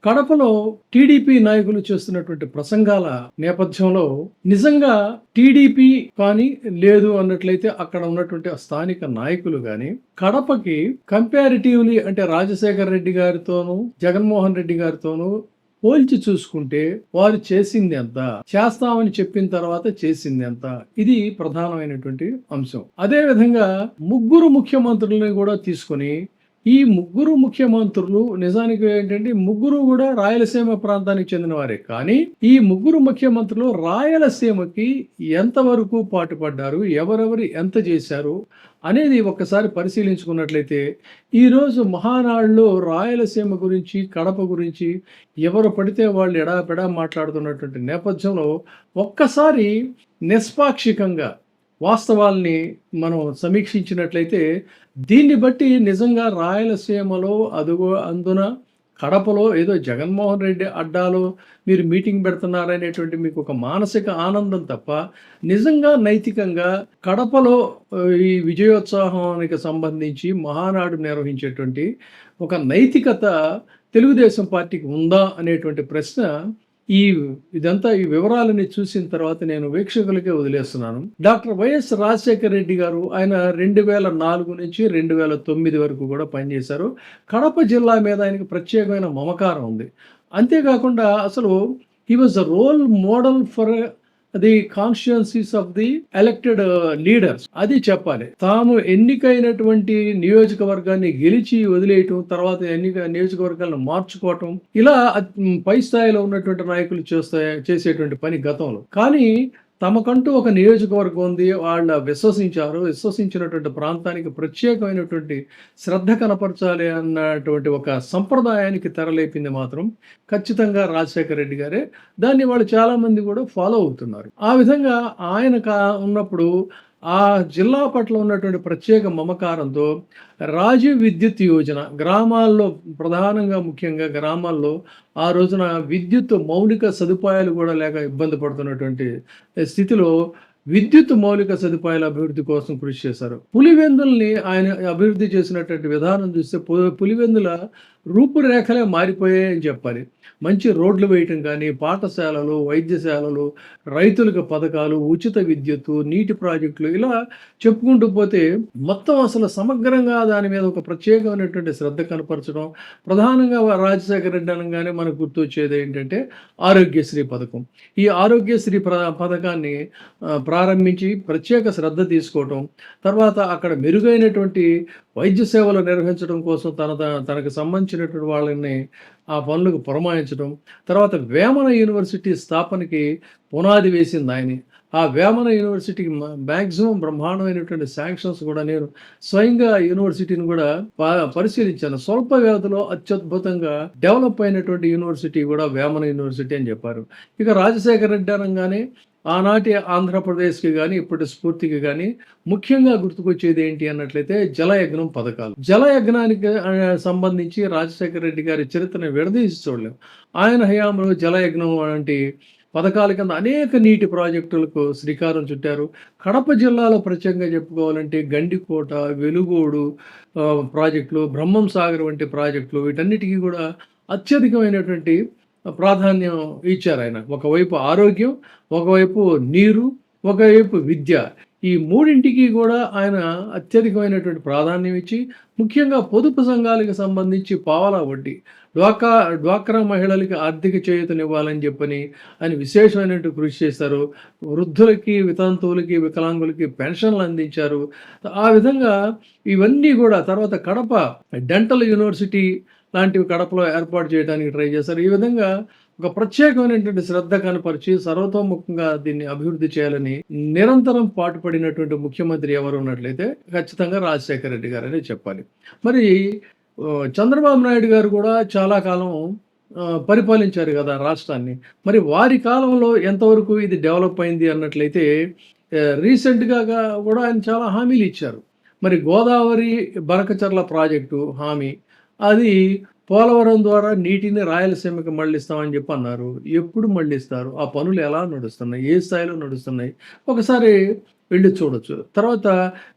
కడపలో టీడీపీ నాయకులు చేస్తున్నటువంటి ప్రసంగాల నేపథ్యంలో నిజంగా టీడీపీ కానీ లేదు అన్నట్లయితే అక్కడ ఉన్నటువంటి ఆ స్థానిక నాయకులు కానీ కడపకి కంపారిటివ్లీ అంటే రాజశేఖర రెడ్డి గారితోనూ జగన్మోహన్ రెడ్డి గారితోనూ పోల్చి చూసుకుంటే వారు చేసింది ఎంత, చేస్తామని చెప్పిన తర్వాత చేసింది ఎంత, ఇది ప్రధానమైనటువంటి అంశం. అదే విధంగా ముగ్గురు ముఖ్యమంత్రులని కూడా తీసుకొని ఈ ముగ్గురు ముఖ్యమంత్రులు నిజానికి ఏంటంటే ముగ్గురు కూడా రాయలసీమ ప్రాంతానికి చెందిన వారే. కానీ ఈ ముగ్గురు ముఖ్యమంత్రులు రాయలసీమకి ఎంతవరకు పాటుపడ్డారు, ఎవరెవరు ఎంత చేశారు అనేది ఒక్కసారి పరిశీలించుకున్నట్లయితే ఈరోజు మహానాడులో రాయలసీమ గురించి, కడప గురించి ఎవరు పడితే వాళ్ళు ఎడాపెడా మాట్లాడుతున్నటువంటి నేపథ్యంలో ఒక్కసారి నిష్పాక్షికంగా వాస్తవాల్ని మనం సమీక్షించినట్లయితే దీన్ని బట్టి నిజంగా రాయలసీమలో అందున కడపలో ఏదో జగన్మోహన్ రెడ్డి అడ్డాలో మీరు మీటింగ్ పెడుతున్నారనేటువంటి మీకు ఒక మానసిక ఆనందం తప్ప నిజంగా నైతికంగా కడపలో ఈ విజయోత్సాహానికి సంబంధించి మహానాడు నిర్వహించేటువంటి ఒక నైతికత తెలుగుదేశం పార్టీకి ఉందా అనేటువంటి ప్రశ్న ఈ వివరాలని చూసిన తర్వాత నేను వీక్షకులకే వదిలేస్తున్నాను. డాక్టర్ వైఎస్ రాజశేఖర రెడ్డి గారు ఆయన 2004 నుంచి 2009 వరకు కూడా పనిచేశారు. కడప జిల్లా మీద ఆయనకు ప్రత్యేకమైన మమకారం ఉంది. అంతేకాకుండా అసలు he was a role model for the constituencies of the elected leaders. అది చెప్పాలి. తాము ఎన్నికైనటువంటి నియోజకవర్గాన్ని గెలిచి వదిలేయటం, తర్వాత నియోజకవర్గాలను మార్చుకోవటం, ఇలా పై స్థాయిలో ఉన్నటువంటి నాయకులు చేసేటువంటి పని గతంలో. కానీ తమకంటూ ఒక నియోజకవర్గం ఉంది, వాళ్ళ విశ్వసించినటువంటి ప్రాంతానికి ప్రత్యేకమైనటువంటి శ్రద్ధ కనపరచాలి అన్నటువంటి ఒక సంప్రదాయానికి తెరలేపింది మాత్రం ఖచ్చితంగా రాజశేఖర రెడ్డి గారే. దాన్ని వాళ్ళు చాలామంది కూడా ఫాలో అవుతున్నారు. ఆ విధంగా ఆయన ఉన్నప్పుడు ఆ జిల్లా పట్ల ఉన్నటువంటి ప్రత్యేక మమకారంతో రాజీవ్ విద్యుత్ యోజన గ్రామాల్లో ప్రధానంగా ముఖ్యంగా గ్రామాల్లో ఆ రోజున విద్యుత్ మౌలిక సదుపాయాలు కూడా లేక ఇబ్బంది పడుతున్నటువంటి స్థితిలో విద్యుత్ మౌలిక సదుపాయాల అభివృద్ధి కోసం కృషి చేశారు. పులివెందుల్ని ఆయన అభివృద్ధి చేసినటువంటి విధానం చూస్తే పులివెందుల రూపురేఖలే మారిపోయాయని చెప్పాలి. మంచి రోడ్లు వేయటం కానీ, పాఠశాలలు, వైద్యశాలలు, రైతులకు పథకాలు, ఉచిత విద్యుత్తు, నీటి ప్రాజెక్టులు, ఇలా చెప్పుకుంటూ పోతే మొత్తం అసలు సమగ్రంగా దాని మీద ఒక ప్రత్యేకమైనటువంటి శ్రద్ధ కనపరచడం. ప్రధానంగా రాజశేఖర రెడ్డి అనగానే మనకు గుర్తొచ్చేది ఏంటంటే ఆరోగ్యశ్రీ పథకం. ఈ ఆరోగ్యశ్రీ పథకాన్ని ప్రారంభించి ప్రత్యేక శ్రద్ధ తీసుకోవటం, తర్వాత అక్కడ మెరుగైనటువంటి వైద్య సేవలు నిర్వహించడం కోసం తనకు సంబంధించినటువంటి వాళ్ళని ఆ పనులకు పురమాయించడం, తర్వాత వేమన యూనివర్సిటీ స్థాపనకి పునాది వేసింది ఆయన. ఆ వేమన యూనివర్సిటీకి మ్యాక్సిమం బ్రహ్మాండమైనటువంటి శాంక్షన్స్ కూడా నేను స్వయంగా యూనివర్సిటీని కూడా పరిశీలించాను. స్వల్ప వ్యవధిలో అత్యద్భుతంగా డెవలప్ అయినటువంటి యూనివర్సిటీ కూడా వేమన యూనివర్సిటీ అని చెప్పారు. ఇక రాజశేఖర రెడ్డి అనగానే ఆనాటి ఆంధ్రప్రదేశ్కి కానీ ఇప్పటి స్ఫూర్తికి కానీ ముఖ్యంగా గుర్తుకొచ్చేది ఏంటి అన్నట్లయితే జలయజ్ఞం పథకాలు. జలయజ్ఞానికి సంబంధించి రాజశేఖర రెడ్డి గారి చరిత్రను విడదీసి చూడలేం. ఆయన హయాంలో జలయజ్ఞం వంటి పథకాల కింద అనేక నీటి ప్రాజెక్టులకు శ్రీకారం చుట్టారు. కడప జిల్లాలో ప్రత్యేకంగా చెప్పుకోవాలంటే గండికోట, వెలుగోడు ప్రాజెక్టులు, బ్రహ్మం సాగర్ వంటి ప్రాజెక్టులు, వీటన్నిటికీ కూడా అత్యధికమైనటువంటి ప్రాధాన్యం ఇచ్చారు ఆయన. ఒకవైపు ఆరోగ్యం, ఒకవైపు నీరు, ఒకవైపు విద్య, ఈ మూడింటికి కూడా ఆయన అత్యధికమైనటువంటి ప్రాధాన్యం ఇచ్చి ముఖ్యంగా పొదుపు సంఘాలకు సంబంధించి పావలా వడ్డీ, డ్వాక్రా మహిళలకి ఆర్థిక చేయూతనివ్వాలని చెప్పని ఆయన విశేషమైనటువంటి కృషి చేశారు. వృద్ధులకి, వితంతువులకి, వికలాంగులకి పెన్షన్లు అందించారు. ఆ విధంగా ఇవన్నీ కూడా తర్వాత కడప డెంటల్ యూనివర్సిటీ లాంటివి కడపలో ఏర్పాటు చేయడానికి ట్రై చేశారు. ఈ విధంగా ఒక ప్రత్యేకమైనటువంటి శ్రద్ధ కనపరిచి సర్వతోముఖంగా దీన్ని అభివృద్ధి చేయాలని నిరంతరం పాటుపడినటువంటి ముఖ్యమంత్రి ఎవరు ఉన్నట్లయితే ఖచ్చితంగా రాజశేఖర రెడ్డి గారని చెప్పాలి. మరి చంద్రబాబు నాయుడు గారు కూడా చాలా కాలం పరిపాలించారు కదా రాష్ట్రాన్ని. మరి వారి కాలంలో ఎంతవరకు ఇది డెవలప్ అయింది అన్నట్లయితే రీసెంట్గా కూడా ఆయన చాలా హామీలు ఇచ్చారు. మరి గోదావరి బనకచర్ల ప్రాజెక్టు హామీ, అది పోలవరం ద్వారా నీటిని రాయలసీమకి మళ్ళిస్తామని చెప్పి అన్నారు. ఎప్పుడు మళ్ళిస్తారు? ఆ పనులు ఎలా నడుస్తున్నాయి? ఏ స్థాయిలో నడుస్తున్నాయి? ఒకసారి వెళ్లి చూడొచ్చు. తర్వాత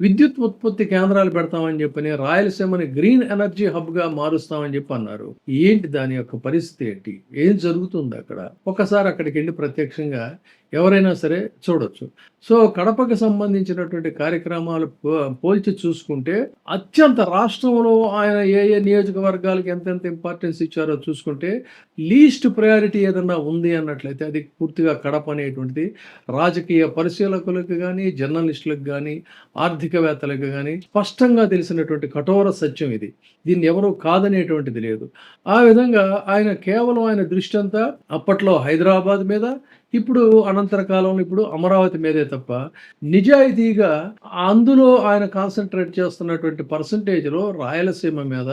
విద్యుత్ ఉత్పత్తి కేంద్రాలు పెడతామని చెప్పని, రాయలసీమని గ్రీన్ ఎనర్జీ హబ్‌గా మారుస్తామని చెప్పి అన్నారు. ఏంటి దాని యొక్క పరిస్థితి ఏంటి? ఏం జరుగుతుందక్కడ? ఒక్కసారి అక్కడికెళ్లి ప్రత్యక్షంగా ఎవరైనా సరే చూడొచ్చు. సో, కడపకి సంబంధించినటువంటి కార్యక్రమాలు పోల్చి చూసుకుంటే, అత్యంత రాష్ట్రంలో ఆయన ఏ నియోజకవర్గాలకి ఎంతెంత ఇంపార్టెన్స్ ఇచ్చారో చూసుకుంటే, లీస్ట్ ప్రయారిటీ ఏదన్నా ఉంది అన్నట్లయితే అది పూర్తిగా కడప అనేటువంటిది రాజకీయ పరిశీలకులకు గానీ, జర్నలిస్టులకు గానీ, ఆర్థికవేత్తలకు గానీ స్పష్టంగా తెలిసినటువంటి కఠోర సత్యం ఇది. దీన్ని ఎవరు కాదనేటువంటిది లేదు. ఆ విధంగా ఆయన దృష్టంతా అప్పట్లో హైదరాబాద్ మీద, ఇప్పుడు అనంతర కాలంలో ఇప్పుడు అమరావతి మీదే తప్ప, నిజాయితీగా అందులో ఆయన కాన్సంట్రేట్ చేస్తున్నటువంటి పర్సెంటేజ్‌లో రాయలసీమ మీద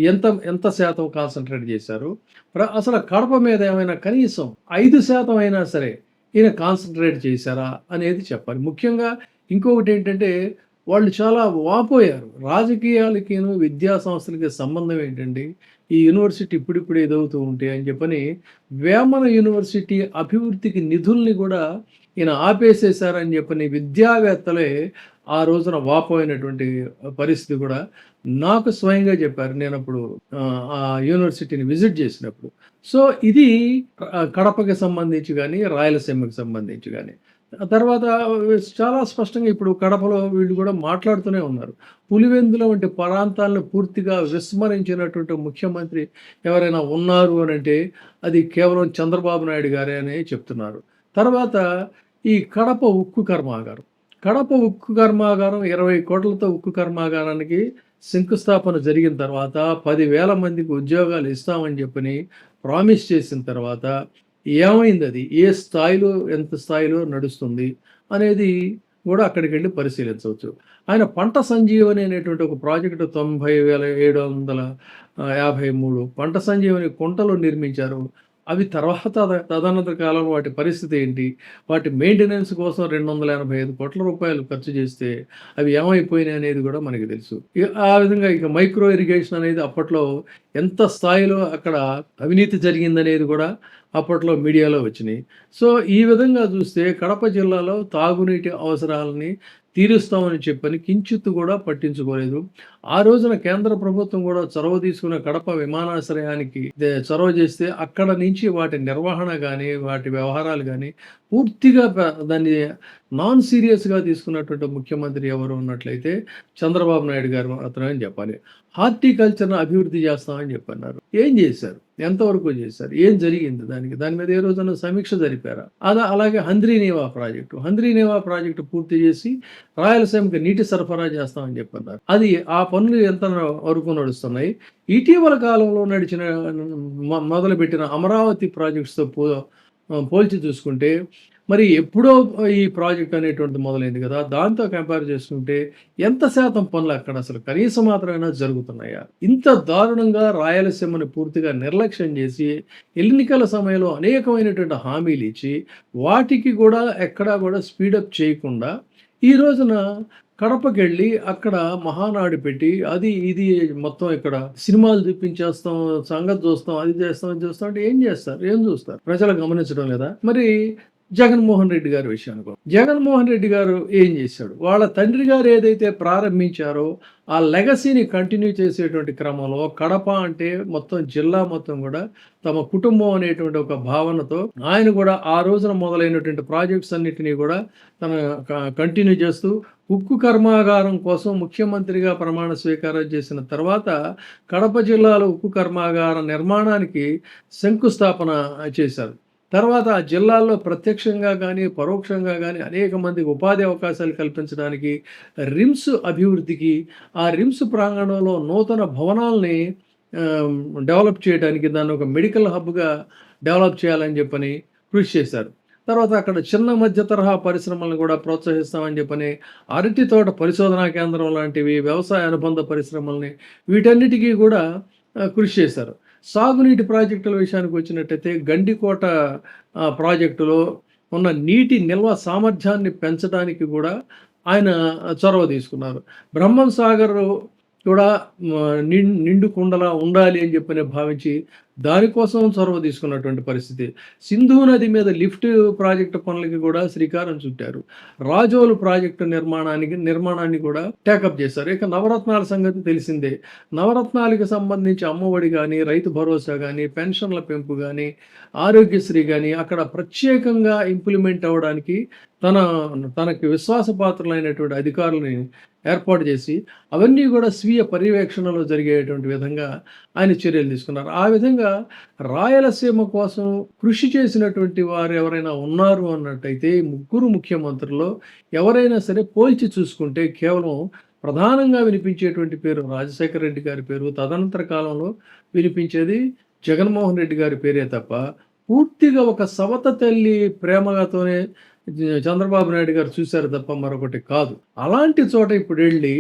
ఎంత ఎంత శాతం కాన్సంట్రేట్ చేశారు? అసలు కడప మీద ఏమైనా కనీసం 5% అయినా సరే ఈయన కాన్సంట్రేట్ చేశారా అనేది చెప్పాలి. ముఖ్యంగా ఇంకొకటేంటంటే, వాళ్ళు చాలా వాపోయారు. రాజకీయాలకిను, విద్యా సంస్థలకి సంబంధం ఏంటండి? ఈ యూనివర్సిటీ ఇప్పుడిప్పుడు ఎదవుతూ ఉంటే అని చెప్పని, వేమన యూనివర్సిటీ అభివృద్ధికి నిధుల్ని గూడా ఈయన ఆపేసేశారని చెప్పని విద్యావేత్తలే ఆ రోజున వాపోయినటువంటి పరిస్థితి గూడా నాకు స్వయంగా చెప్పారు. నేనప్పుడు ఆ యూనివర్సిటీని విజిట్ చేసినప్పుడు. సో, ఇది కడపకి సంబంధించి గాని, రాయలసీమకి సంబంధించి గాని. ఆ తర్వాత చాలా స్పష్టంగా ఇప్పుడు కడపలో వీళ్ళు కూడా మాట్లాడుతూనే ఉన్నారు. పులివెందుల వంటి ప్రాంతాలను పూర్తిగా విస్మరించినటువంటి ముఖ్యమంత్రి ఎవరైనా ఉన్నారు అనంటే, అది కేవలం చంద్రబాబు నాయుడు గారే అని చెప్తున్నారు. తర్వాత ఈ కడప ఉక్కు కర్మాగారం. కడప ఉక్కు కర్మాగారం 20,00,00,000తో ఉక్కు కర్మాగారానికి శంకుస్థాపన జరిగిన తర్వాత 10,000 మందికి ఉద్యోగాలు ఇస్తామని చెప్పని ప్రామిస్ చేసిన తర్వాత ఏమైందది? ఏ స్థాయిలో, ఎంత స్థాయిలో నడుస్తుంది అనేది గూడా అక్కడికెళ్ళి పరిశీలించవచ్చు. ఆయన పంట సంజీవని అనేటువంటి ఒక ప్రాజెక్టు 90,753 పంట సంజీవని కుంటలు నిర్మించారు. అవి తర్వాత తదనంతర కాలంలో వాటి పరిస్థితి ఏంటి? వాటి మెయింటెనెన్స్ కోసం రూ. 285,00,00,000 ఖర్చు చేస్తే అవి ఏమైపోయినాయి అనేది గూడా మనకి తెలుసు. ఆ విధంగా ఇక మైక్రో ఇరిగేషన్ అనేది అప్పట్లో ఎంత స్థాయిలో అక్కడ అవినీతి జరిగిందనేది గూడా అప్పట్లో మీడియాలో వచ్చినాయి. సో, ఈ విధంగా చూస్తే కడప జిల్లాలో తాగునీటి అవసరాలని తీరుస్తామని చెప్పని కించిత్తు కూడా పట్టించుకోలేదు. ఆ రోజున కేంద్ర ప్రభుత్వం కూడా చొరవ తీసుకున్న కడప విమానాశ్రయానికి చొరవ చేస్తే అక్కడ నుంచి వాటి నిర్వహణ గానీ, వాటి వ్యవహారాలు గానీ పూర్తిగా దాన్ని నాన్ సీరియస్‌గా తీసుకున్నటువంటి ముఖ్యమంత్రి ఎవరు ఉన్నట్లయితే చంద్రబాబు నాయుడు గారు మాత్రమే అని చెప్పాలి. హార్టికల్చర్‌ని అభివృద్ధి చేస్తామని చెప్పన్నారు. ఏం చేశారు? ఎంతవరకు చేశారు? ఏం జరిగింది దానికి? దాని మీద ఏ రోజన్నా సమీక్ష జరిపారా? అలాగే హంద్రీనేవా ప్రాజెక్టు పూర్తి చేసి రాయలసీమకి నీటి సరఫరా చేస్తామని చెప్పన్నారు. అది ఆ పనులు ఎంత వరకు నడుస్తున్నాయి? ఇటీవల కాలంలో నడిచిన మొదలుపెట్టిన అమరావతి ప్రాజెక్ట్స్‌తో పోల్చి చూసుకుంటే, మరి ఎప్పుడో ఈ ప్రాజెక్ట్ అనేటువంటిది మొదలైంది కదా! దాంతో కంపేర్ చేసుకుంటే ఎంత శాతం పనులు అక్కడ అసలు కనీసం మాత్రమైనా జరుగుతున్నాయా? ఇంత దారుణంగా రాయలసీమని పూర్తిగా నిర్లక్ష్యం చేసి, ఎన్నికల సమయంలో అనేకమైనటువంటి హామీలిచ్చి, వాటికి కూడా ఎక్కడా కూడా స్పీడప్ చేయకుండా, ఈ రోజున కడపకెళ్ళి అక్కడ మహానాడు పెట్టి, అది ఇది మొత్తం ఇక్కడ సినిమాలు చూపించేస్తాం, సంగతి చూస్తాం, అది చేస్తాం, ఇది చేస్తాం అంటే ఏం చేస్తారు? ఏం చూస్తారు? ప్రజలు గమనించడం లేదా? మరి జగన్మోహన్ రెడ్డి గారి విషయానికి జగన్మోహన్ రెడ్డి గారు ఏం చేశాడు? వాళ్ళ తండ్రి గారు ఏదైతే ప్రారంభించారో ఆ లెగసీని కంటిన్యూ చేసేటువంటి క్రమంలో కడప అంటే మొత్తం జిల్లా మొత్తం కూడా తమ కుటుంబం అనేటువంటి ఒక భావనతో ఆయన కూడా ఆ రోజున మొదలైనటువంటి ప్రాజెక్ట్స్ అన్నిటినీ కూడా తన కంటిన్యూ చేస్తూ ఉక్కు కర్మాగారం కోసం ముఖ్యమంత్రిగా ప్రమాణ స్వీకారం చేసిన తర్వాత కడప జిల్లాలో ఉక్కు కర్మాగార నిర్మాణానికి శంకుస్థాపన చేశారు. తర్వాత ఆ జిల్లాల్లో ప్రత్యక్షంగా గానీ, పరోక్షంగా గానీ అనేక మందికి ఉపాధి అవకాశాలు కల్పించడానికి, రిమ్స్ అభివృద్ధికి, ఆ రిమ్స్ ప్రాంగణంలో నూతన భవనాల్ని డెవలప్ చేయడానికి, దాన్ని ఒక మెడికల్ హబ్‌గా డెవలప్ చేయాలని చెప్పని కృషి చేశారు. తర్వాత అక్కడ చిన్న మధ్య తరహా పరిశ్రమలను కూడా ప్రోత్సహిస్తామని చెప్పని, అరటి తోట పరిశోధనా కేంద్రం లాంటివి, వ్యవసాయ అనుబంధ పరిశ్రమల్ని వీటన్నిటికీ కూడా కృషి చేశారు. సాగునీటి ప్రాజెక్టుల విషయానికి వచ్చినట్టయితే గండికోట ప్రాజెక్టులో ఉన్న నీటి నిల్వ సామర్థ్యాన్ని పెంచడానికి కూడా ఆయన చొరవ తీసుకున్నారు. బ్రహ్మం సాగర్ కూడా నిండు కుండలా ఉండాలి అని చెప్పని భావించి దానికోసం చొరవ తీసుకున్నటువంటి పరిస్థితి. సింధు నది మీద లిఫ్ట్ ప్రాజెక్టు పనులకి కూడా శ్రీకారం చుట్టారు. రాజోలు ప్రాజెక్టు నిర్మాణాన్ని కూడా టేకప్ చేశారు. ఇక నవరత్నాల సంగతి తెలిసిందే. నవరత్నాలకు సంబంధించి అమ్మఒడి గాని, రైతు భరోసా గాని, పెన్షన్ల పెంపు గాని, ఆరోగ్యశ్రీ గాని అక్కడ ప్రత్యేకంగా ఇంప్లిమెంట్ అవ్వడానికి తనకి విశ్వాసపాత్రులైనటువంటి అధికారులని ఏర్పాటు చేసి అవన్నీ కూడా స్వీయ పర్యవేక్షణలో జరిగేటువంటి విధంగా ఆయన చర్యలు తీసుకున్నారు. ఆ విధంగా రాయలసీమ కోసం కృషి చేసినటువంటి వారు ఎవరైనా ఉన్నారు అన్నట్టయితే ముగ్గురు ముఖ్యమంత్రుల్లో ఎవరైనా సరే పోల్చి చూసుకుంటే కేవలం ప్రధానంగా వినిపించేటువంటి పేరు రాజశేఖర రెడ్డి గారి పేరు, తదనంతర కాలంలో వినిపించేది జగన్మోహన్ రెడ్డి గారి పేరే తప్ప పూర్తిగా ఒక సవత తల్లి ప్రేమగాతోనే చంద్రబాబు నాయుడు గారు చూశారు తప్ప మరొకటి కాదు. అలాంటి చోట ఇప్పుడు వెళ్ళి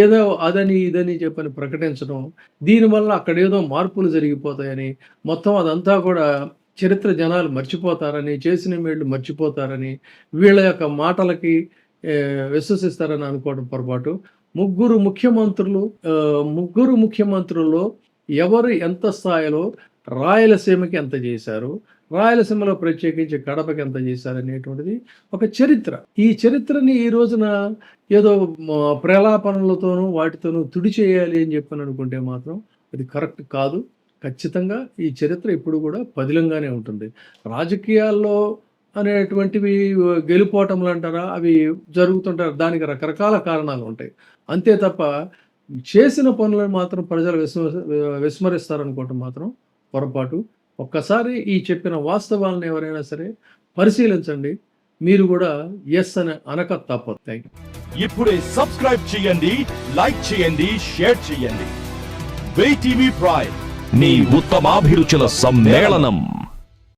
ఏదో అదని ఇదని చెప్పని ప్రకటించడం, దీనివల్ల అక్కడ ఏదో మార్పులు జరిగిపోతాయని, మొత్తం అదంతా కూడా చరిత్ర జనాలు మర్చిపోతారని, చేసిన మేళ్ళు మర్చిపోతారని, వీళ్ళ యొక్క మాటలకి విశ్వసిస్తారని అనుకోవడం పొరపాటు. ముగ్గురు ముఖ్యమంత్రుల్లో ఎవరు ఎంత స్థాయిలో రాయలసీమకి ఎంత చేశారు, రాయలసీమలో ప్రత్యేకించి కడపకి ఎంత చేశారనేటువంటిది ఒక చరిత్ర. ఈ చరిత్రని ఈ రోజున ఏదో ప్రలాపనలతోనూ వాటితోనూ తుడిచేయాలి అని చెప్పని అనుకుంటే మాత్రం అది కరెక్ట్ కాదు. ఖచ్చితంగా ఈ చరిత్ర ఇప్పుడు కూడా పదిలంగానే ఉంటుంది. రాజకీయాల్లో అనేటువంటివి గెలుపోవటంలు అంటారా, అవి జరుగుతుంటారు. దానికి రకరకాల కారణాలు ఉంటాయి. అంతే తప్ప చేసిన పనులను మాత్రం ప్రజలు విస్మరిస్తారనుకోవటం మాత్రం పొరపాటు. ఒక్కసారి ఈ చెప్పిన వాస్తవాలను ఎవరైనా సరే పరిశీలించండి. మీరు కూడా ఎస్ అని అనక తప్పదు. Thank you. ఇప్పుడే సబ్స్క్రైబ్ చేయండి, లైక్ చేయండి, షేర్ చేయండి. వే టీవీ ప్రైమ్, మీ ఉత్తమాభిరుచుల సమ్మేళనం.